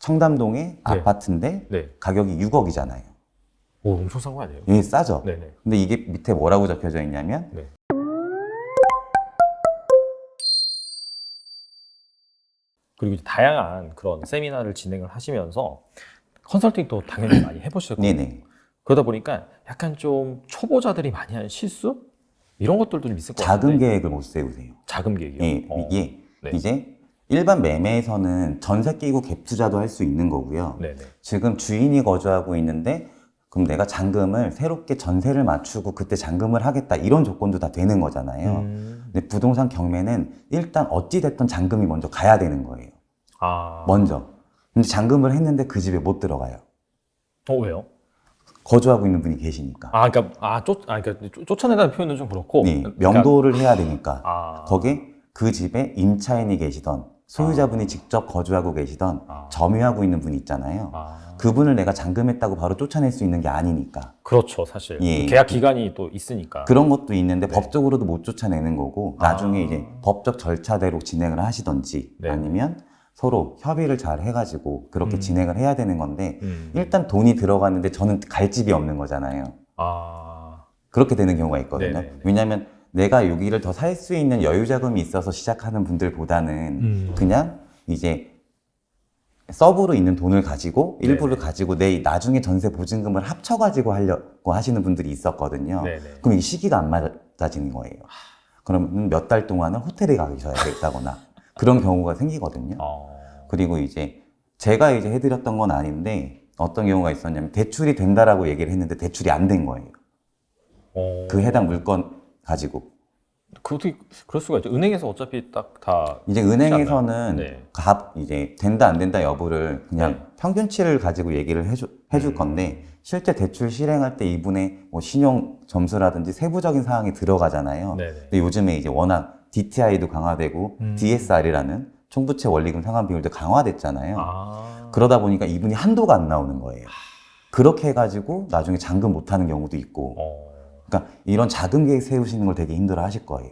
청담동의 네. 아파트인데 네. 가격이 6억이잖아요. 오, 엄청 싼 거 아니에요? 이게 싸죠? 네네. 근데 이게 밑에 뭐라고 적혀져 있냐면 네. 그리고 이제 다양한 그런 세미나를 진행을 하시면서 컨설팅도 당연히 많이 해보셨고 네네. 그러다 보니까 약간 좀 초보자들이 많이 하는 실수? 이런 것들도 좀 있을 것 자금 같은데 계획을 못 세우세요. 자금 계획이요? 예, 이게 네. 이제 일반 매매에서는 전세 끼고 갭 투자도 할 수 있는 거고요. 네네. 지금 주인이 거주하고 있는데 그럼 내가 잔금을 새롭게 전세를 맞추고 그때 잔금을 하겠다 이런 조건도 다 되는 거잖아요. 근데 부동산 경매는 일단 어찌됐든 잔금이 먼저 가야 되는 거예요. 아. 먼저. 근데 잔금을 했는데 그 집에 못 들어가요. 왜요? 거주하고 있는 분이 계시니까. 그러니까 쫓아내다는 표현은 좀 그렇고. 네, 그러니까, 명도를 해야 되니까. 아. 거기에 그 집에 임차인이 계시던 소유자분이 직접 거주하고 계시던 점유하고 있는 분이 있잖아요. 그분을 내가 잔금했다고 바로 쫓아낼 수 있는 게 아니니까. 그렇죠, 사실. 예. 계약 기간이 또 있으니까. 그런 것도 있는데 네. 법적으로도 못 쫓아내는 거고 나중에 이제 법적 절차대로 진행을 하시던지 네. 아니면 서로 협의를 잘 해가지고 그렇게 진행을 해야 되는 건데 일단 돈이 들어갔는데 저는 갈 집이 없는 거잖아요. 아. 그렇게 되는 경우가 있거든요. 네네네. 왜냐하면 내가 여기를 더 살 수 있는 여유 자금이 있어서 시작하는 분들보다는 그냥 이제 서브로 있는 돈을 가지고 일부를 네네. 가지고 내 나중에 전세 보증금을 합쳐가지고 하려고 하시는 분들이 있었거든요. 네네. 그럼 이 시기가 안 맞아지는 거예요. 그러면 몇 달 동안은 호텔에 가 계셔야겠다거나 그런 경우가 생기거든요. 그리고 이제 제가 이제 해드렸던 건 아닌데 어떤 경우가 있었냐면 대출이 된다라고 얘기를 했는데 대출이 안 된 거예요. 그 해당 물건 가지고. 어떻게 그럴 수가 있죠. 은행에서 어차피 딱 다 이제 은행에서는 네. 이제 된다 안 된다 여부를 그냥 네. 평균치를 가지고 얘기를 해줄 건데 실제 대출 실행할 때 이분의 뭐 신용 점수라든지 세부적인 사항이 들어가잖아요. 네네. 근데 요즘에 이제 워낙 DTI도 강화되고 DSR이라는 총부채 원리금 상환 비율도 강화됐잖아요. 그러다 보니까 이분이 한도가 안 나오는 거예요. 그렇게 해가지고 나중에 잔금 못하는 경우도 있고. 그러니까 이런 자금 계획 세우시는 걸 되게 힘들어 하실 거예요.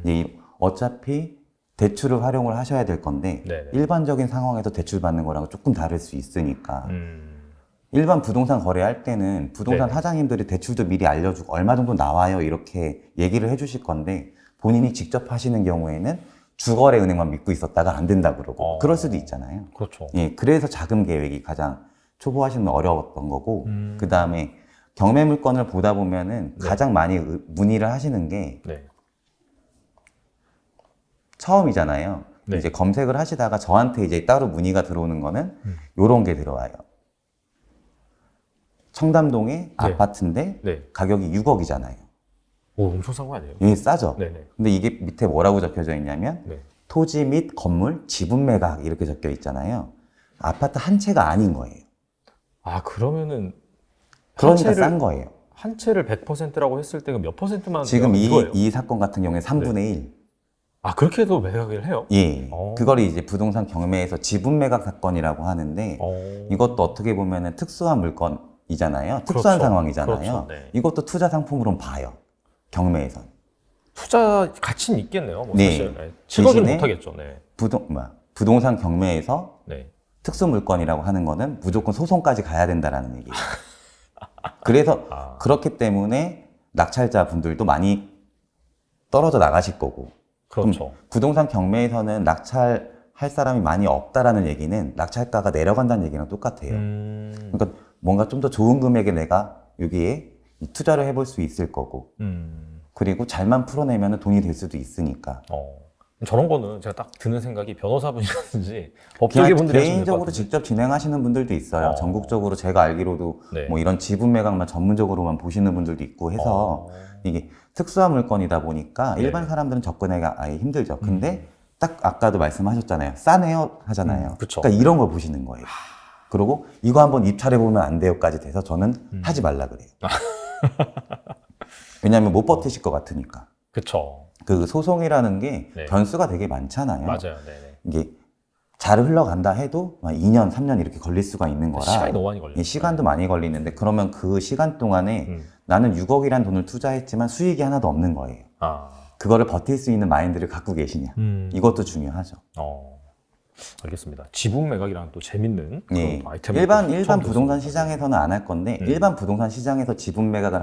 이제 어차피 대출을 활용을 하셔야 될 건데 네네. 일반적인 상황에서 대출 받는 거랑 조금 다를 수 있으니까 일반 부동산 거래할 때는 부동산 네네. 사장님들이 대출도 미리 알려주고 얼마 정도 나와요 이렇게 얘기를 해주실 건데 본인이 직접 하시는 경우에는 주거래 은행만 믿고 있었다가 안 된다 그러고 그럴 수도 있잖아요. 그렇죠. 예, 그래서 자금 계획이 가장 초보하시면 어려웠던 거고 그 다음에 경매 물건을 보다 보면은 네. 가장 많이 문의를 하시는 게 네. 처음이잖아요. 네. 이제 검색을 하시다가 저한테 이제 따로 문의가 들어오는 거는 요런 게 들어와요. 청담동의 아파트인데 네. 가격이 6억이잖아요. 오, 엄청 싼 거 아니에요? 이게 싸죠? 네네. 근데 이게 밑에 뭐라고 적혀져 있냐면 네. 토지 및 건물 지분 매각 이렇게 적혀 있잖아요. 아파트 한 채가 아닌 거예요. 그러면은 그러니까 한 채를- 싼 거예요. 한 채를 100%라고 했을 때 몇 퍼센트만 지금 이거예요? 이 사건 같은 경우에 3분의 1. 그렇게 해도 매각을 해요? 예. 오. 그걸 이제 부동산 경매에서 지분 매각 사건이라고 하는데 이것도 어떻게 보면은 특수한 물건이잖아요. 특수한 그렇죠. 상황이잖아요. 그렇죠. 네. 이것도 투자 상품으로 봐요. 경매에선. 투자 가치는 있겠네요. 뭐 네. 사실. 네. 7억은 대신에 못하겠죠. 네. 부동산 경매에서 네. 특수 물건이라고 하는 거는 무조건 소송까지 가야 된다라는 얘기예요. 그래서 그렇기 때문에 낙찰자 분들도 많이 떨어져 나가실 거고. 그렇죠. 부동산 경매에서는 낙찰할 사람이 많이 없다라는 얘기는 낙찰가가 내려간다는 얘기랑 똑같아요. 그러니까 뭔가 좀 더 좋은 금액에 내가 여기에 투자를 해볼 수 있을 거고 그리고 잘만 풀어내면 돈이 될 수도 있으니까 저런 거는 제가 딱 드는 생각이 변호사분이라든지 그냥 법조계 분들이 하시면 될것 개인적으로 같은데. 직접 진행하시는 분들도 있어요. 전국적으로 제가 알기로도 네. 뭐 이런 지분 매각만 전문적으로만 보시는 분들도 있고 해서 이게 특수한 물건이다 보니까 네. 일반 사람들은 접근하기가 아예 힘들죠. 근데 딱 아까도 말씀하셨잖아요. 싸네요 하잖아요. 그쵸. 그러니까 이런 걸 보시는 거예요. 그리고 이거 한번 입찰해 보면 안 돼요까지 돼서 저는 하지 말라 그래요. 왜냐하면 못 버티실 것 같으니까. 그쵸. 그 소송이라는 게 네. 변수가 되게 많잖아요. 맞아요. 네네. 이게 잘 흘러간다 해도 2년, 3년 이렇게 걸릴 수가 있는 거라 시간이 너무 많이 걸려요. 시간도 많이 걸리는데 그러면 그 시간 동안에 나는 6억이란 돈을 투자했지만 수익이 하나도 없는 거예요. 그거를 버틸 수 있는 마인드를 갖고 계시냐. 이것도 중요하죠. 알겠습니다. 지분 매각이랑 또 재밌는 그런 예. 또 아이템을 일반 처음 부동산 들었습니다. 시장에서는 안 할 건데 일반 부동산 시장에서 지분 매각을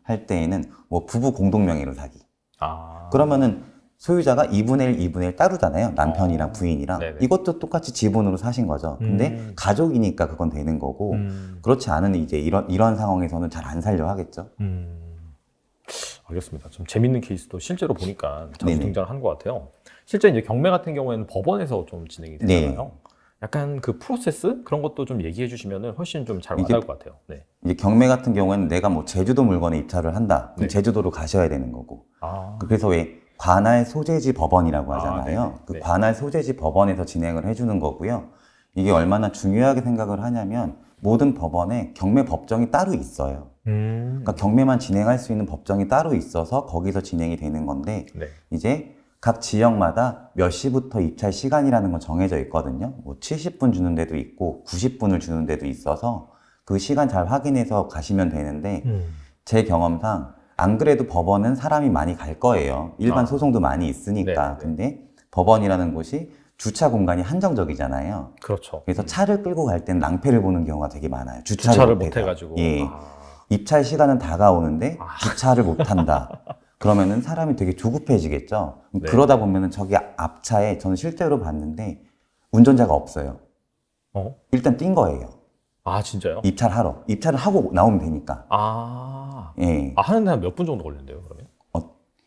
할 때에는 뭐 부부 공동 명의로 사기. 아, 그러면은 소유자가 2분의 1, 2분의 1 따르잖아요. 남편이랑 부인이랑. 네네. 이것도 똑같이 지분으로 사신 거죠. 근데 가족이니까 그건 되는 거고 그렇지 않은 이제 이런 상황에서는 잘 안 살려 하겠죠. 알겠습니다. 좀 재밌는 케이스도 실제로 보니까 자주 네네. 등장을 한 것 같아요. 실제 이제 경매 같은 경우에는 법원에서 좀 진행이 되잖아요. 네. 약간 그 프로세스 그런 것도 좀 얘기해 주시면 훨씬 좀 잘 이게- 와닿을 것 같아요. 네. 이제 경매 같은 경우에는 내가 뭐 제주도 물건에 입찰을 한다. 그럼 네. 제주도로 가셔야 되는 거고. 아, 그래서 왜 관할 소재지 법원이라고 아, 하잖아요. 네네. 그 네. 관할 소재지 법원에서 진행을 해주는 거고요. 이게 얼마나 중요하게 생각을 하냐면 모든 법원에 경매 법정이 따로 있어요. 그러니까 경매만 진행할 수 있는 법정이 따로 있어서 거기서 진행이 되는 건데 네. 이제 각 지역마다 몇 시부터 입찰 시간이라는 건 정해져 있거든요. 뭐 70분 주는 데도 있고 90분을 주는 데도 있어서 그 시간 잘 확인해서 가시면 되는데 제 경험상 안 그래도 법원은 사람이 많이 갈 거예요. 일반 아. 소송도 많이 있으니까. 네네. 근데 법원이라는 곳이 주차 공간이 한정적이잖아요. 그렇죠. 그래서 차를 끌고 갈 땐 낭패를 보는 경우가 되게 많아요. 주차를 못 못해서. 해가지고. 예. 아, 입찰 시간은 다가오는데 아. 주차를 못 한다. 그러면은 사람이 되게 조급해지겠죠. 네. 그러다 보면은 저기 앞차에 저는 실제로 봤는데 운전자가 없어요. 어? 일단 뛴 거예요. 아 진짜요? 입찰하러. 입찰을 하고 나오면 되니까. 아, 예. 아 하는데 한 몇 분 정도 걸린대요 그러면?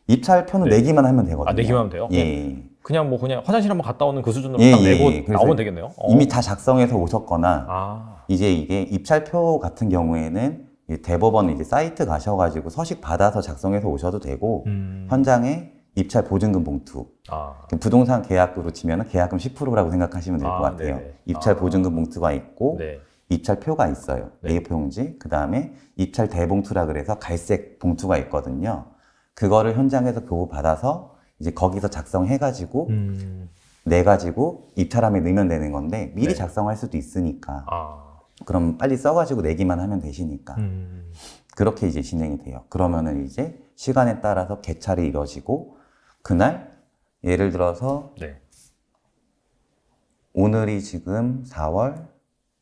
입찰표는 네. 내기만 하면 되거든요. 아 내기만 하면 돼요? 예. 그냥 화장실 한번 갔다 오는 그 수준으로 예, 딱 예, 내고 예. 그래서 나오면 되겠네요. 이미 다 작성해서 오셨거나 아, 이제 이게 입찰표 같은 경우에는 이 대법원 이제 사이트 가셔가지고 서식 받아서 작성해서 오셔도 되고 현장에 입찰 보증금 봉투 아, 부동산 계약으로 치면 계약금 10%라고 생각하시면 될 것 아, 같아요. 네네. 입찰 아. 보증금 봉투가 있고 네. 입찰표가 있어요. 네. A4 용지. 그 다음에 입찰 대봉투라 그래서 갈색 봉투가 있거든요. 그거를 현장에서 교부받아서 이제 거기서 작성해가지고 내가지고 입찰함에 넣으면 되는 건데 미리 네. 작성할 수도 있으니까 아, 그럼 빨리 써가지고 내기만 하면 되시니까 그렇게 이제 진행이 돼요. 그러면은 이제 시간에 따라서 개찰이 이루어지고 그날 예를 들어서 네. 오늘이 지금 4월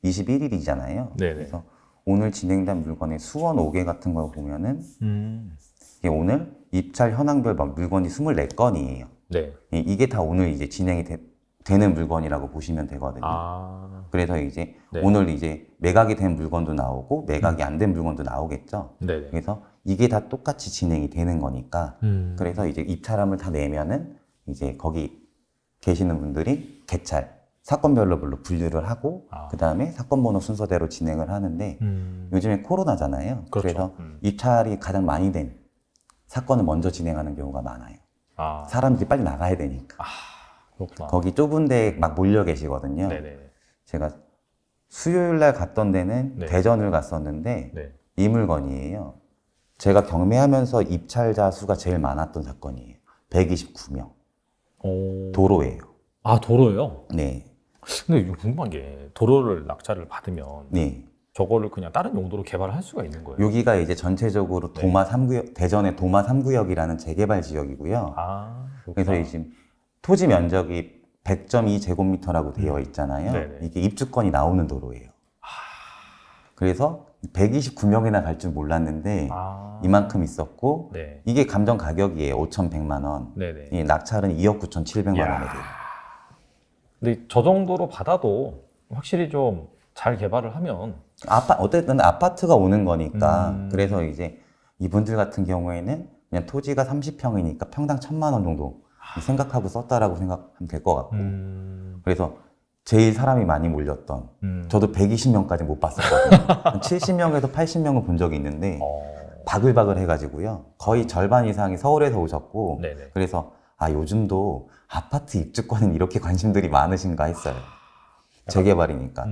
21일이잖아요. 네네. 그래서 오늘 진행된 물건의 수원 5개 같은 걸 보면은 이게 오늘 입찰 현황별 물건이 24건이에요. 네. 이게 다 오늘 이제 진행이 되는 물건이라고 보시면 되거든요. 아, 그래서 이제 네. 오늘 이제 매각이 된 물건도 나오고 매각이 안 된 물건도 나오겠죠. 네네. 그래서 이게 다 똑같이 진행이 되는 거니까 그래서 이제 입찰함을 다 내면은 이제 거기 계시는 분들이 개찰 사건별로 분류를 하고 아. 그 다음에 사건 번호 순서대로 진행을 하는데 요즘에 코로나잖아요. 그렇죠. 그래서 입찰이 가장 많이 된 사건을 먼저 진행하는 경우가 많아요. 아, 사람들이 빨리 나가야 되니까. 그렇구나. 거기 좁은 데에 막 몰려 계시거든요. 네네. 제가 수요일 날 갔던 데는 네. 대전을 갔었는데 네. 이 물건이에요. 제가 경매하면서 입찰자 수가 제일 많았던 사건이에요. 129명. 오. 도로예요. 아 도로요? 네. 근데 이거 궁금한 게 도로를 낙찰을 받으면 네. 저거를 그냥 다른 용도로 개발을 할 수가 있는 거예요? 여기가 이제 전체적으로 네. 도마 3구역, 대전의 도마 3구역이라는 재개발 지역이고요. 아, 그래서 이 지금 토지 면적이 100.2제곱미터라고 되어 있잖아요. 네네. 이게 입주권이 나오는 도로예요. 그래서 129명이나 갈 줄 몰랐는데 아. 이만큼 있었고 네. 이게 감정 가격이에요. 5,100만 원. 네네. 이 낙찰은 2억 9,700만 이야. 원에 돼요. 근데 저 정도로 받아도 확실히 좀 잘 개발을 하면 어쨌든 아파트가 오는 거니까 음. 그래서 이제 이분들 같은 경우에는 그냥 토지가 30평이니까 평당 1,000만 원 정도 생각하고 썼다라고 생각하면 될 것 같고 그래서 제일 사람이 많이 몰렸던 저도 120명까지 못 봤었거든요. 한 70명에서 80명을 본 적이 있는데 바글바글 해가지고요. 거의 절반 이상이 서울에서 오셨고 네네. 그래서 아 요즘도 아파트 입주권은 이렇게 관심들이 많으신가 했어요. 재개발이니까.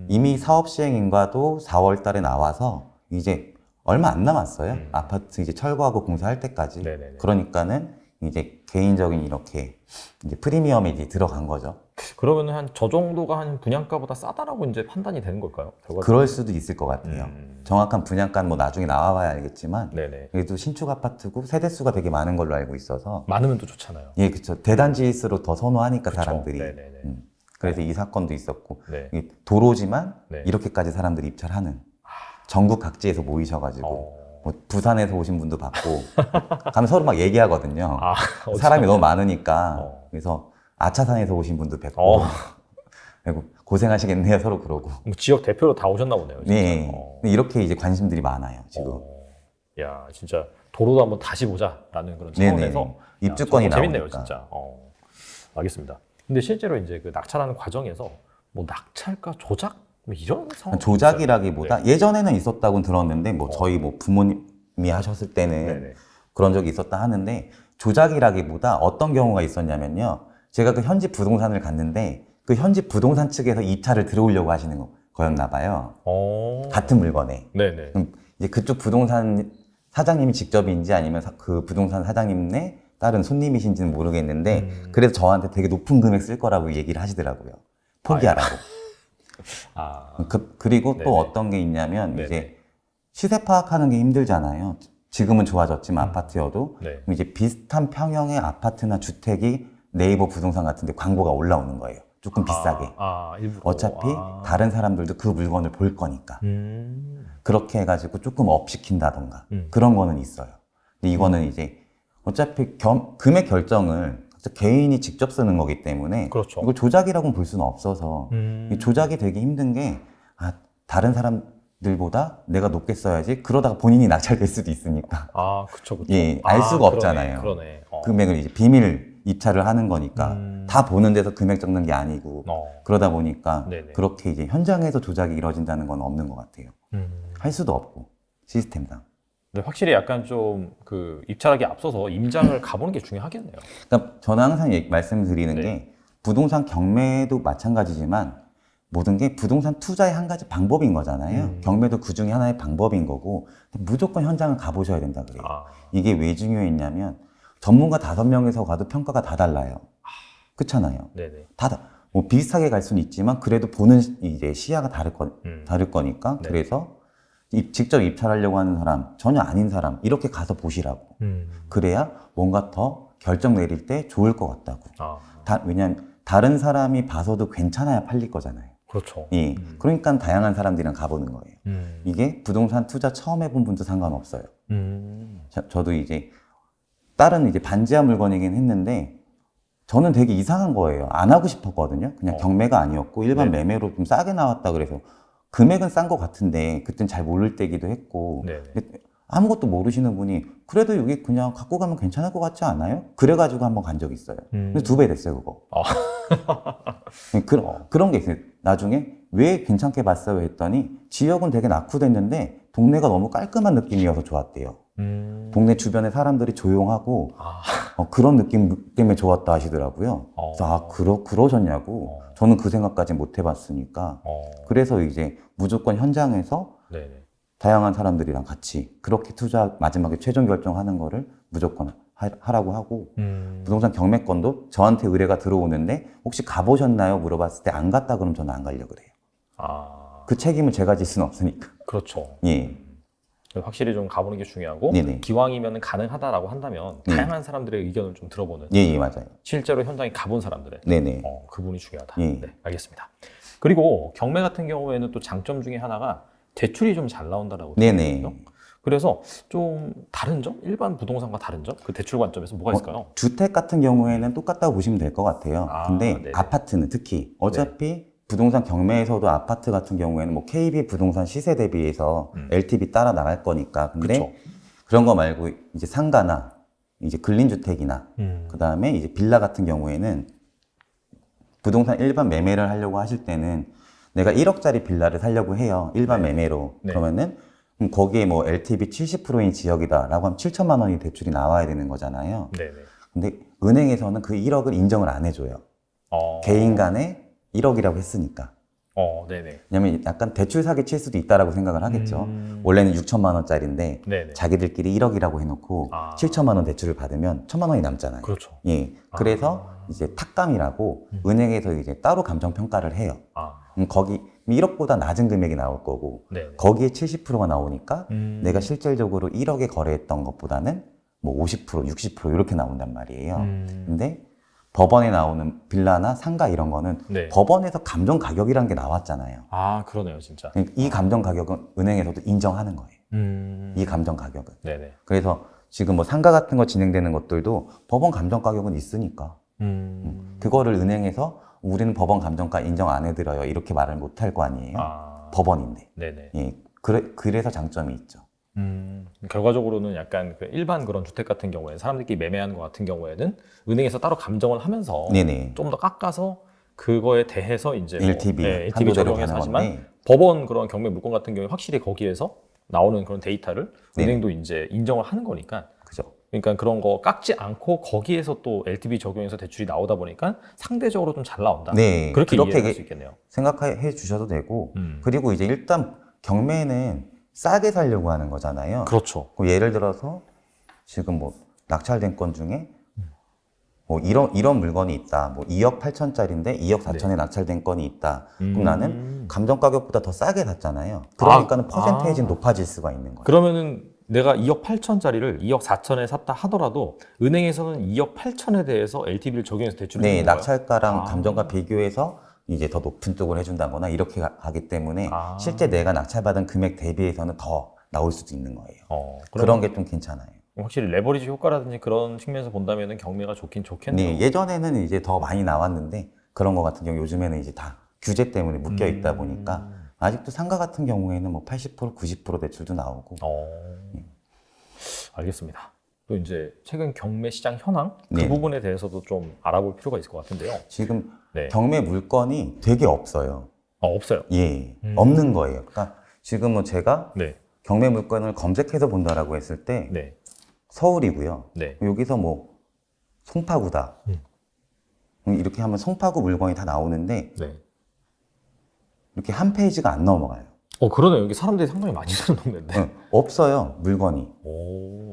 이미 사업 시행 인가도 4월 달에 나와서 이제 얼마 안 남았어요. 아파트 이제 철거하고 공사할 때까지. 네네네. 그러니까는 이제 개인적인 이렇게 이제 프리미엄에 이제 들어간 거죠. 그러면 한 저 정도가 한 분양가보다 싸다라고 이제 판단이 되는 걸까요? 결과적으로? 그럴 수도 있을 것 같아요. 정확한 분양가는 뭐 나중에 나와봐야 알겠지만 네네. 그래도 신축 아파트고 세대수가 되게 많은 걸로 알고 있어서 많으면 또 좋잖아요. 예, 그렇죠. 대단지일수록 더 선호하니까 그쵸? 사람들이. 네네네. 그래서 이 사건도 있었고 네. 이게 도로지만 네. 이렇게까지 사람들이 입찰하는 전국 각지에서 모이셔가지고 뭐 부산에서 오신 분도 봤고 가면 서로 막 얘기하거든요. 아, 사람이 너무 많으니까 어. 그래서 아차산에서 오신 분도 뵙고 어. 그리고 고생하시겠네요 서로 그러고. 뭐 지역 대표로 다 오셨나 보네요. 진짜. 네. 이렇게 이제 관심들이 많아요 지금. 야, 진짜 도로도 한번 다시 보자라는 그런 차원에서 네네. 입주권이 야, 재밌네요, 나오니까. 진짜. 알겠습니다. 근데 실제로 이제 그 낙찰하는 과정에서 뭐 낙찰가 조작 뭐 이런 상황 조작이라기보다 네. 예전에는 있었다고 들었는데 뭐 저희 뭐 부모님이 하셨을 때는 네네. 그런 적이 있었다 하는데 조작이라기보다 어떤 경우가 있었냐면요. 제가 그 현지 부동산을 갔는데 그 현지 부동산 측에서 입찰을 들어오려고 하시는 거였나 봐요. 같은 물건에. 네네. 그럼 이제 그쪽 부동산 사장님이 직접인지 아니면 그 부동산 사장님의 다른 손님이신지는 모르겠는데 그래서 저한테 되게 높은 금액 쓸 거라고 얘기를 하시더라고요. 포기하라고. 그리고 네네. 또 어떤 게 있냐면 네네. 이제 시세 파악하는 게 힘들잖아요. 지금은 좋아졌지만 아파트여도 네. 그럼 이제 비슷한 평형의 아파트나 주택이 네이버 부동산 같은데 광고가 올라오는 거예요. 조금 비싸게. 일부러. 어차피 다른 사람들도 그 물건을 볼 거니까. 그렇게 해가지고 조금 업 시킨다던가 그런 거는 있어요. 근데 이거는 이제 어차피 금액 결정을 개인이 직접 쓰는 거기 때문에 그렇죠. 이걸 조작이라고는 볼 수는 없어서 이 조작이 되게 힘든 게 다른 사람들보다 내가 높게 써야지 그러다가 본인이 낙찰될 수도 있으니까 그쵸. 예, 알 수가 없잖아요. 그러네. 금액을 이제 비밀 입찰을 하는 거니까 다 보는 데서 금액 적는 게 아니고 그러다 보니까 네네. 그렇게 이제 현장에서 조작이 이루어진다는 건 없는 것 같아요. 할 수도 없고 시스템상. 근데 확실히 약간 좀 그 입찰하기 앞서서 임장을 가보는 게 중요하겠네요. 그러니까 저는 항상 말씀드리는 네. 게 부동산 경매도 마찬가지지만 모든 게 부동산 투자의 한 가지 방법인 거잖아요. 경매도 그 중에 하나의 방법인 거고 무조건 현장을 가보셔야 된다 그래요. 이게 왜 중요했냐면 전문가 5명에서 가도 평가가 다 달라요. 그렇잖아요. 네네. 뭐 비슷하게 갈 수는 있지만 그래도 보는 이제 시야가 다를 거니까 네. 그래서 직접 입찰하려고 하는 사람, 전혀 아닌 사람 이렇게 가서 보시라고. 그래야 뭔가 더 결정 내릴 때 좋을 것 같다고. 왜냐하면 다른 사람이 봐서도 괜찮아야 팔릴 거잖아요. 그렇죠. 예. 그러니까 다양한 사람들이랑 가보는 거예요. 이게 부동산 투자 처음 해본 분도 상관없어요. 저도 이제 다른 이제 반지하 물건이긴 했는데 저는 되게 이상한 거예요. 안 하고 싶었거든요. 그냥 경매가 아니었고 일반 네네. 매매로 좀 싸게 나왔다 그래서 금액은 싼 것 같은데 그땐 잘 모를 때기도 했고 아무것도 모르시는 분이 그래도 여기 그냥 갖고 가면 괜찮을 것 같지 않아요? 그래가지고 한번 간 적이 있어요. 근데 2배 됐어요 그거. 그런 게 있어요. 나중에 왜 괜찮게 봤어요 했더니 지역은 되게 낙후됐는데 동네가 너무 깔끔한 느낌이어서 좋았대요. 동네 주변에 사람들이 조용하고 그런 느낌 때문에 좋았다 하시더라고요. 그래서 그러셨냐고. 저는 그 생각까지 못 해봤으니까. 그래서 이제 무조건 현장에서 네네. 다양한 사람들이랑 같이 그렇게 투자 마지막에 최종 결정하는 거를 무조건 하라고 하고 부동산 경매권도 저한테 의뢰가 들어오는데 혹시 가보셨나요? 물어봤을 때 안 갔다 그러면 저는 안 가려고 그래요. 그 책임을 제가 질 수는 없으니까. 그렇죠. 예. 확실히 좀 가보는 게 중요하고 네네. 기왕이면 가능하다라고 한다면 다양한 사람들의 의견을 좀 들어보는 예, 맞아요. 실제로 현장에 가본 사람들의 네네. 그분이 중요하다. 예. 네, 알겠습니다. 그리고 경매 같은 경우에는 또 장점 중에 하나가 대출이 좀 잘 나온다라고 네네. 들었거든요. 그래서 좀 다른 점? 일반 부동산과 다른 점? 그 대출 관점에서 뭐가 있을까요? 주택 같은 경우에는 똑같다고 보시면 될 것 같아요. 근데 네네. 아파트는 특히 어차피 부동산 경매에서도 아파트 같은 경우에는 뭐 KB 부동산 시세 대비해서 LTV 따라 나갈 거니까. 근데 그쵸. 그런 거 말고 이제 상가나 이제 근린주택이나 그 다음에 이제 빌라 같은 경우에는 부동산 일반 매매를 하려고 하실 때는 내가 1억짜리 빌라를 사려고 해요. 일반 매매로. 네. 그러면은 거기에 뭐 LTV 70%인 지역이다라고 하면 7천만 원이 대출이 나와야 되는 거잖아요. 네네. 근데 은행에서는 그 1억을 인정을 안 해줘요. 개인 간에 1억이라고 했으니까. 네네. 왜냐면 약간 대출 사기 칠 수도 있다라고 생각을 하겠죠. 원래는 6천만 원짜리인데 네네. 자기들끼리 1억이라고 해놓고 7천만 원 대출을 받으면 1천만 원이 남잖아요. 그렇죠. 예. 그래서 이제 탁감이라고 은행에서 이제 따로 감정 평가를 해요. 거기 1억보다 낮은 금액이 나올 거고 네네. 거기에 70%가 나오니까 내가 실질적으로 1억에 거래했던 것보다는 뭐 50%, 60% 이렇게 나온단 말이에요. 근데 법원에 나오는 빌라나 상가 이런 거는 네. 법원에서 감정 가격이라는 게 나왔잖아요. 아, 그러네요, 진짜. 이 감정 가격은 은행에서도 인정하는 거예요. 이 감정 가격은. 네네. 그래서 지금 뭐 상가 같은 거 진행되는 것들도 법원 감정 가격은 있으니까 그거를 은행에서 우리는 법원 감정가 인정 안 해드려요 이렇게 말을 못 할 거 아니에요. 법원인데. 네네. 예, 그래서 장점이 있죠. 결과적으로는 약간 그 일반 그런 주택 같은 경우에 사람들끼리 매매하는 것 같은 경우에는 은행에서 따로 감정을 하면서 네네. 좀 더 깎아서 그거에 대해서 이제 LTV, LTV 한도대로 적용해서 가는 하지만 건데. 법원 그런 경매 물건 같은 경우에 확실히 거기에서 나오는 그런 데이터를 네. 은행도 이제 인정을 하는 거니까 그죠. 그러니까 그런 거 깎지 않고 거기에서 또 LTV 적용해서 대출이 나오다 보니까 상대적으로 좀 잘 나온다. 네, 그렇게 그렇게 이해할 수 있겠네요. 생각해 주셔도 되고 그리고 이제 일단 경매는 싸게 살려고 하는 거잖아요. 그렇죠. 그럼 예를 들어서 지금 뭐 낙찰된 건 중에 뭐 이런 물건이 있다. 뭐 2억 8천짜리인데 2억 4천에 낙찰된 건이 있다. 그럼 나는 감정 가격보다 더 싸게 샀잖아요. 그러니까는 퍼센테이지는 높아질 수가 있는 거예요. 그러면은 내가 2억 8천짜리를 2억 4천에 샀다 하더라도 은행에서는 2억 8천에 대해서 LTV를 적용해서 대출을 네, 해주는 거예요? 낙찰가랑 감정가 비교해서 이제 더 높은 쪽을 해준다거나 이렇게 하기 때문에 실제 내가 낙찰받은 금액 대비해서는 더 나올 수도 있는 거예요. 그런 게 좀 괜찮아요. 확실히 레버리지 효과라든지 그런 측면에서 본다면 경매가 좋긴 좋겠네요. 네, 예전에는 이제 더 많이 나왔는데 그런 거 같은 경우 요즘에는 이제 다 규제 때문에 묶여 있다 보니까 아직도 상가 같은 경우에는 뭐 80%, 90% 대출도 나오고. 알겠습니다. 또 이제 최근 경매 시장 현황 그 네. 부분에 대해서도 좀 알아볼 필요가 있을 것 같은데요. 지금 네. 경매 물건이 되게 없어요. 없어요. 예, 없는 거예요. 그러니까 지금 뭐 제가 네. 경매 물건을 검색해서 본다라고 했을 때 네. 서울이고요. 네. 여기서 뭐 송파구다. 이렇게 하면 송파구 물건이 다 나오는데 네. 이렇게 한 페이지가 안 넘어가요. 그러네요. 여기 사람들이 상당히 많이 사는 동네인데. 응, 없어요, 물건이.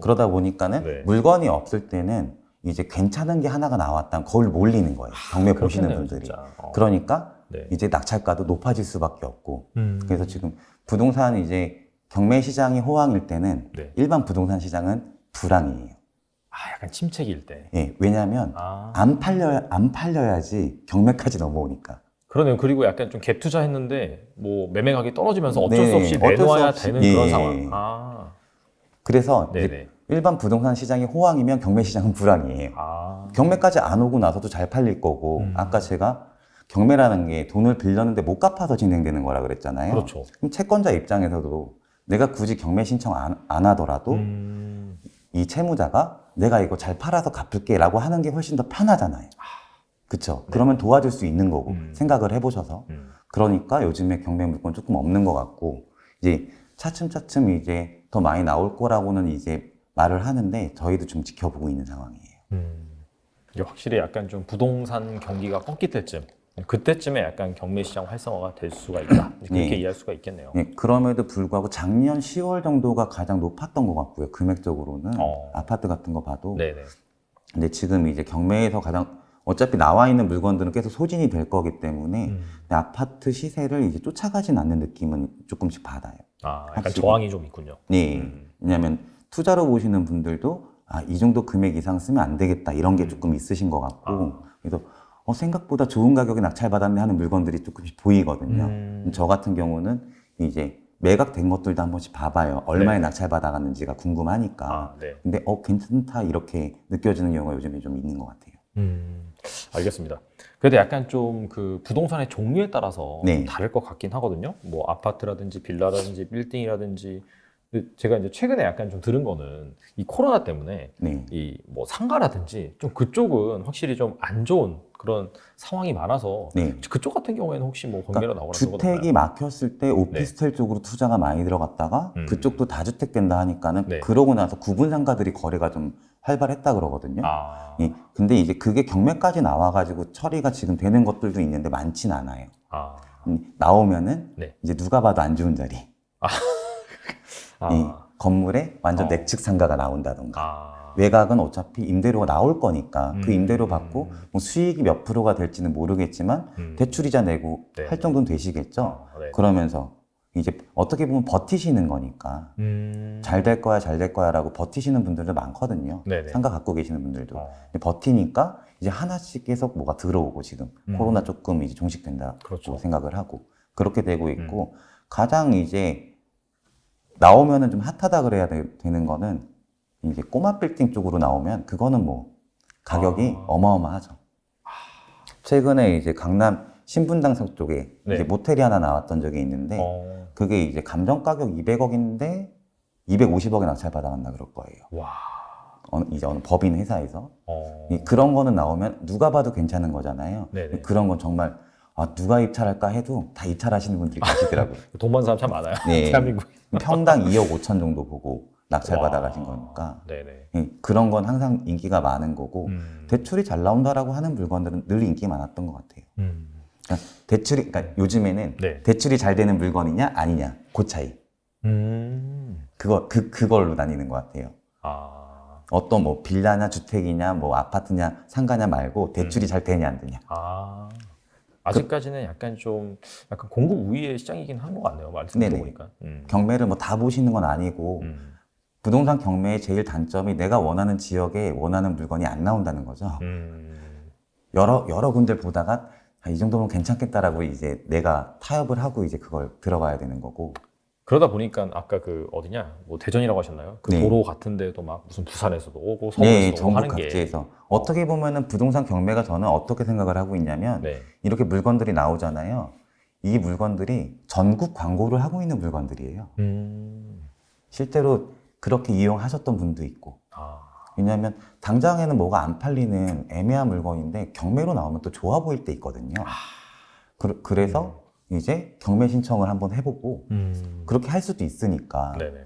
그러다 보니까는 네. 물건이 없을 때는 이제 괜찮은 게 하나가 나왔다면 거울 몰리는 거예요. 경매 보시는 그렇겠네요, 분들이. 진짜. 그러니까 네. 이제 낙찰가도 높아질 수밖에 없고. 그래서 지금 부동산 이제 경매 시장이 호황일 때는 네. 일반 부동산 시장은 불황이에요. 약간 침체기일 때. 예, 왜냐하면 안 팔려야지 경매까지 넘어오니까. 그러네요. 그리고 약간 좀 갭 투자했는데 뭐 매매 가격이 떨어지면서 어쩔 네, 수 없이 어쩔 수 내놓아야 없이. 되는 예. 그런 상황. 그래서 네네. 이제 일반 부동산 시장이 호황이면 경매 시장은 불황이에요. 경매까지 안 오고 나서도 잘 팔릴 거고 아까 제가 경매라는 게 돈을 빌렸는데 못 갚아서 진행되는 거라 그랬잖아요. 그렇죠. 그럼 채권자 입장에서도 내가 굳이 경매 신청 안 하더라도 이 채무자가 내가 이거 잘 팔아서 갚을게 라고 하는 게 훨씬 더 편하잖아요. 그쵸? 네. 그러면 도와줄 수 있는 거고 생각을 해보셔서 그러니까 요즘에 경매 물건 조금 없는 것 같고 이제 차츰차츰 이제 더 많이 나올 거라고는 이제 말을 하는데 저희도 좀 지켜보고 있는 상황이에요. 이게 확실히 약간 좀 부동산 경기가 꺾일 때쯤 그때쯤에 약간 경매 시장 활성화가 될 수가 있다. 그렇게 네. 이해할 수가 있겠네요. 네, 그럼에도 불구하고 작년 10월 정도가 가장 높았던 것 같고요. 금액적으로는 아파트 같은 거 봐도. 네네. 근데 지금 이제 경매에서 가장 어차피 나와 있는 물건들은 계속 소진이 될 거기 때문에 아파트 시세를 이제 쫓아가진 않는 느낌은 조금씩 받아요. 약간 확실히. 저항이 좀 있군요. 네. 왜냐하면 투자로 보시는 분들도 이 정도 금액 이상 쓰면 안 되겠다 이런 게 조금 있으신 것 같고 그래서 생각보다 좋은 가격에 낙찰받았네 하는 물건들이 조금씩 보이거든요. 저 같은 경우는 이제 매각된 것들도 한 번씩 봐봐요. 얼마에 낙찰받아갔는지가 궁금하니까. 네. 근데 괜찮다 이렇게 느껴지는 경우가 요즘에 좀 있는 것 같아요. 알겠습니다. 그래도 약간 좀 그 부동산의 종류에 따라서 네. 좀 다를 것 같긴 하거든요. 뭐 아파트라든지 빌라라든지 빌딩이라든지. 근데 제가 이제 최근에 약간 좀 들은 거는 이 코로나 때문에 네. 이 뭐 상가라든지 좀 그쪽은 확실히 좀 안 좋은 그런 상황이 많아서 네. 그쪽 같은 경우에는 혹시 뭐 경매로 나오는 거 주택이 막혔을 때 오피스텔 쪽으로 투자가 많이 들어갔다가 그쪽도 다주택 된다 하니까는 네. 그러고 나서 구분 상가들이 거래가 좀 활발했다 그러거든요. 예, 근데 이제 그게 경매까지 나와가지고 처리가 지금 되는 것들도 있는데 많진 않아요. 나오면은 네. 이제 누가 봐도 안 좋은 자리. 이 건물에 완전 내측 상가가 나온다던가. 외곽은 어차피 임대료가 나올 거니까 그 임대료 받고 뭐 수익이 몇 프로가 될지는 모르겠지만 대출이자 내고 네. 할 정도는 되시겠죠. 네. 그러면서 이제 어떻게 보면 버티시는 거니까 잘 될 거야, 잘 될 거야라고 버티시는 분들도 많거든요. 네네. 상가 갖고 계시는 분들도. 근데 버티니까 이제 하나씩 계속 뭐가 들어오고 지금 코로나 조금 이제 종식된다고 그렇죠. 생각을 하고 그렇게 되고 있고 가장 이제 나오면은 좀 핫하다 그래야 되는 거는 이제 꼬마 빌딩 쪽으로 나오면 그거는 뭐 가격이 어마어마하죠. 최근에 이제 강남 신분당성 쪽에 네. 이제 모텔이 하나 나왔던 적이 있는데 그게 이제 감정 가격 200억인데 250억에 낙찰 받아간다 그럴 거예요. 와. 이제 어느 법인 회사에서 어. 그런 거는 나오면 누가 봐도 괜찮은 거잖아요. 네네. 그런 건 정말 누가 입찰할까 해도 다 입찰하시는 분들이 계시더라고요. 돈 많은 사람 참 많아요. 네. 대한민국. 평당 2억 5천 정도 보고 낙찰 받아가신 거니까 네네. 그런 건 항상 인기가 많은 거고 대출이 잘 나온다라고 하는 물건들은 늘 인기 많았던 것 같아요. 그러니까 그러니까 요즘에는 네. 대출이 잘 되는 물건이냐 아니냐 그 차이. 그걸로 나뉘는 것 같아요. 아. 어떤 뭐 빌라냐 주택이냐 뭐 아파트냐 상가냐 말고 대출이 잘 되냐 안 되냐. 아. 아직까지는 약간 공급 우위의 시장이긴 한 것 같네요. 말씀 들어보니까. 경매를 뭐 다 보시는 건 아니고 부동산 경매의 제일 단점이 내가 원하는 지역에 원하는 물건이 안 나온다는 거죠. 여러 군데 보다가 이 정도면 괜찮겠다라고 이제 내가 타협을 하고 이제 그걸 들어가야 되는 거고. 그러다 보니까 아까 그 어디냐, 뭐 대전이라고 하셨나요? 그 네. 도로 같은데도 막 무슨 부산에서도 오고 네, 서울에서도 오고 전국 하는 게. 각지에서 어떻게 보면은 부동산 경매가 저는 어떻게 생각을 하고 있냐면 네. 이렇게 물건들이 나오잖아요. 이 물건들이 전국 광고를 하고 있는 물건들이에요. 실제로 그렇게 이용하셨던 분도 있고. 아. 왜냐하면 당장에는 뭐가 안 팔리는 애매한 물건인데 경매로 나오면 또 좋아 보일 때 있거든요. 그래서 이제 경매 신청을 한번 해보고 그렇게 할 수도 있으니까 네네.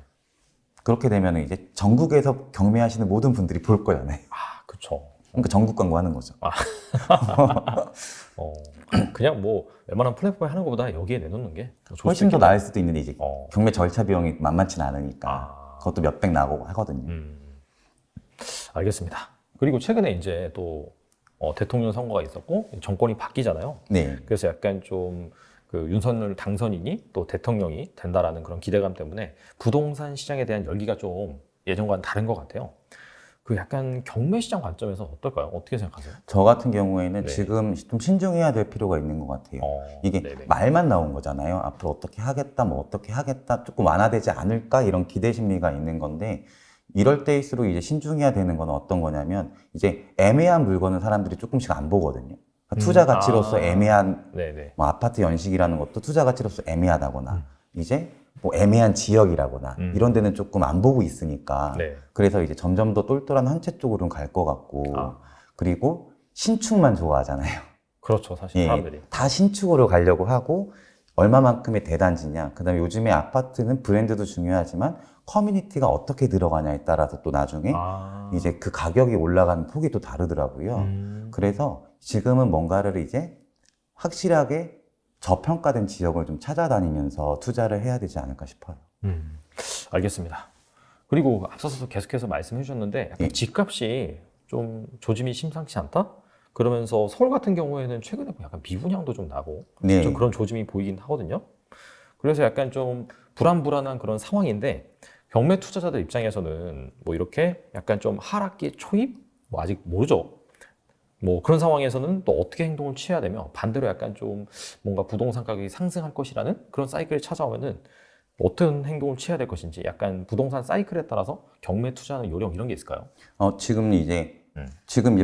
그렇게 되면 이제 전국에서 경매하시는 모든 분들이 볼 거잖아요. 아, 그쵸. 그러니까 전국 광고 하는 거죠. 그냥 뭐 웬만한 플랫폼에 하는 것보다 여기에 내놓는 게 훨씬 더 나을 수도 있는데 이제 어. 경매 절차 비용이 만만치는 않으니까 그것도 몇백 나고 하거든요. 알겠습니다. 그리고 최근에 이제 또 대통령 선거가 있었고 정권이 바뀌잖아요. 네. 그래서 약간 좀 그 윤석열 당선인이 또 대통령이 된다라는 그런 기대감 때문에 부동산 시장에 대한 열기가 좀 예전과는 다른 것 같아요. 그 약간 경매 시장 관점에서 어떨까요? 어떻게 생각하세요? 저 같은 경우에는 네. 지금 좀 신중해야 될 필요가 있는 것 같아요. 이게 네네. 말만 나온 거잖아요. 앞으로 어떻게 하겠다, 뭐 어떻게 하겠다, 조금 완화되지 않을까 이런 기대 심리가 있는 건데 이럴 때일수록 이제 신중해야 되는 건 어떤 거냐면 이제 애매한 물건은 사람들이 조금씩 안 보거든요. 그러니까 투자 가치로서 애매한 네네. 뭐 아파트 연식이라는 것도 투자 가치로서 애매하다거나 이제 뭐 애매한 지역이라거나 이런 데는 조금 안 보고 있으니까 네. 그래서 이제 점점 더 똘똘한 한 채 쪽으로는 갈 것 같고 그리고 신축만 좋아하잖아요. 그렇죠, 사실 사람들이. 다 신축으로 가려고 하고 얼마만큼의 대단지냐. 그다음에 요즘에 아파트는 브랜드도 중요하지만 커뮤니티가 어떻게 들어가냐에 따라서 또 나중에 이제 그 가격이 올라가는 폭이 또 다르더라고요. 그래서 지금은 뭔가를 이제 확실하게 저평가된 지역을 좀 찾아다니면서 투자를 해야 되지 않을까 싶어요. 알겠습니다. 그리고 앞서서 계속해서 말씀해 주셨는데 약간 집값이 좀 조짐이 심상치 않다? 그러면서 서울 같은 경우에는 최근에 약간 비분양도 좀 나고 네. 좀 그런 조짐이 보이긴 하거든요. 그래서 약간 좀 불안불안한 그런 상황인데 경매 투자자들 입장에서는 뭐 이렇게 약간 좀 하락기 초입? 뭐 아직 모르죠. 뭐 그런 상황에서는 또 어떻게 행동을 취해야 되며 반대로 약간 좀 뭔가 부동산 가격이 상승할 것이라는 그런 사이클이 찾아오면은 어떤 행동을 취해야 될 것인지 약간 부동산 사이클에 따라서 경매 투자하는 요령 이런 게 있을까요? 지금 이제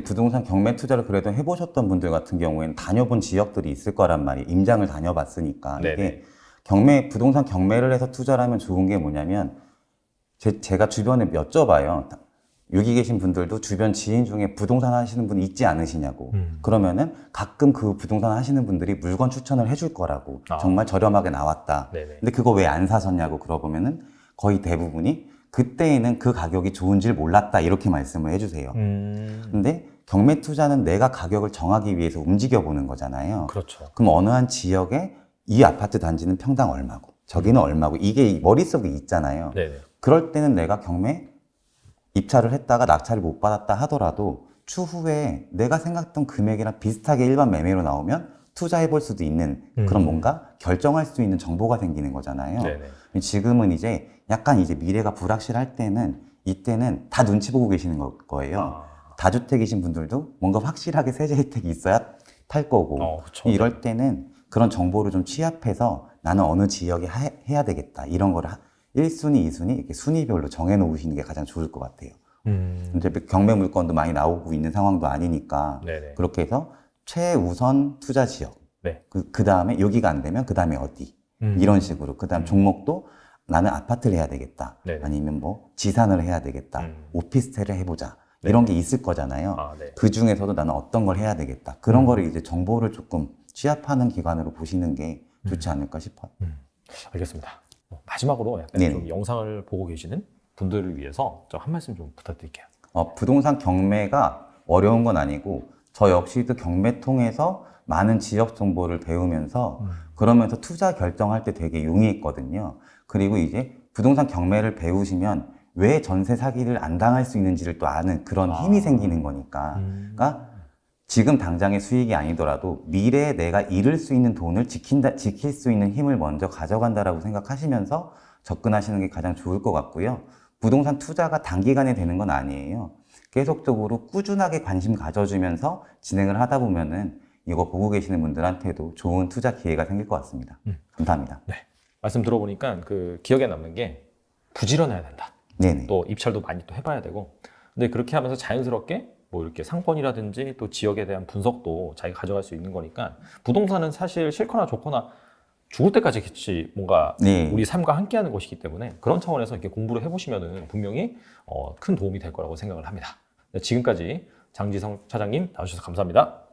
부동산 경매 투자를 그래도 해보셨던 분들 같은 경우에는 다녀본 지역들이 있을 거란 말이에요. 임장을 다녀봤으니까. 네네. 이게 부동산 경매를 해서 투자를 하면 좋은 게 뭐냐면 제가 주변에 여쭤봐요. 여기 계신 분들도 주변 지인 중에 부동산 하시는 분 있지 않으시냐고. 그러면은 가끔 그 부동산 하시는 분들이 물건 추천을 해줄 거라고. 정말 저렴하게 나왔다. 네네. 근데 그거 왜 안 사셨냐고 물어보면은 거의 대부분이 그때에는 그 가격이 좋은 줄 몰랐다. 이렇게 말씀을 해주세요. 근데 경매 투자는 내가 가격을 정하기 위해서 움직여 보는 거잖아요. 그렇죠. 그럼 어느 한 지역에 이 아파트 단지는 평당 얼마고 저기는 얼마고 이게 머릿속에 있잖아요. 네네. 그럴 때는 내가 경매 입찰을 했다가 낙찰을 못 받았다 하더라도 추후에 내가 생각했던 금액이랑 비슷하게 일반 매매로 나오면 투자해 볼 수도 있는 그런 뭔가 결정할 수 있는 정보가 생기는 거잖아요. 네네. 지금은 이제 약간 이제 미래가 불확실할 때는 이때는 다 눈치 보고 계시는 거예요. 다주택이신 분들도 뭔가 확실하게 세제 혜택이 있어야 탈 거고 그쵸. 이럴 때는 그런 정보를 좀 취합해서 나는 어느 지역에 해야 되겠다 이런 거를 1순위, 2순위 이렇게 순위별로 정해 놓으시는 게 가장 좋을 것 같아요. 이제 경매 물건도 많이 나오고 있는 상황도 아니니까 네네. 그렇게 해서 최우선 투자 지역 네. 그 다음에 여기가 안 되면 그 다음에 어디 이런 식으로 그 다음 종목도 나는 아파트를 해야 되겠다 네네. 아니면 뭐 지산을 해야 되겠다 오피스텔을 해보자 이런 게 있을 거잖아요. 네. 그 중에서도 나는 어떤 걸 해야 되겠다 그런 거를 이제 정보를 조금 취합하는 기관으로 보시는 게 좋지 않을까 싶어요. 알겠습니다. 마지막으로 약간 네네. 좀 영상을 보고 계시는 분들을 위해서 좀 한 말씀 좀 부탁드릴게요. 부동산 경매가 어려운 건 아니고 저 역시도 경매 통해서 많은 지역 정보를 배우면서 그러면서 투자 결정할 때 되게 용이했거든요. 그리고 이제 부동산 경매를 배우시면 왜 전세 사기를 안 당할 수 있는지를 또 아는 그런 힘이 생기는 거니까. 그러니까 지금 당장의 수익이 아니더라도 미래에 내가 잃을 수 있는 돈을 지킬 수 있는 힘을 먼저 가져간다라고 생각하시면서 접근하시는 게 가장 좋을 것 같고요. 부동산 투자가 단기간에 되는 건 아니에요. 계속적으로 꾸준하게 관심 가져주면서 진행을 하다 보면은 이거 보고 계시는 분들한테도 좋은 투자 기회가 생길 것 같습니다. 감사합니다. 네. 말씀 들어보니까 그 기억에 남는 게 부지런해야 된다. 네네. 또 입찰도 많이 또 해봐야 되고. 근데 그렇게 하면서 자연스럽게 뭐 이렇게 상권이라든지 또 지역에 대한 분석도 자기가 가져갈 수 있는 거니까 부동산은 사실 싫거나 좋거나 죽을 때까지 같이 뭔가 네. 우리 삶과 함께하는 것이기 때문에 그런 차원에서 이렇게 공부를 해보시면은 분명히 큰 도움이 될 거라고 생각을 합니다. 네, 지금까지 장지성 차장님 나와주셔서 감사합니다.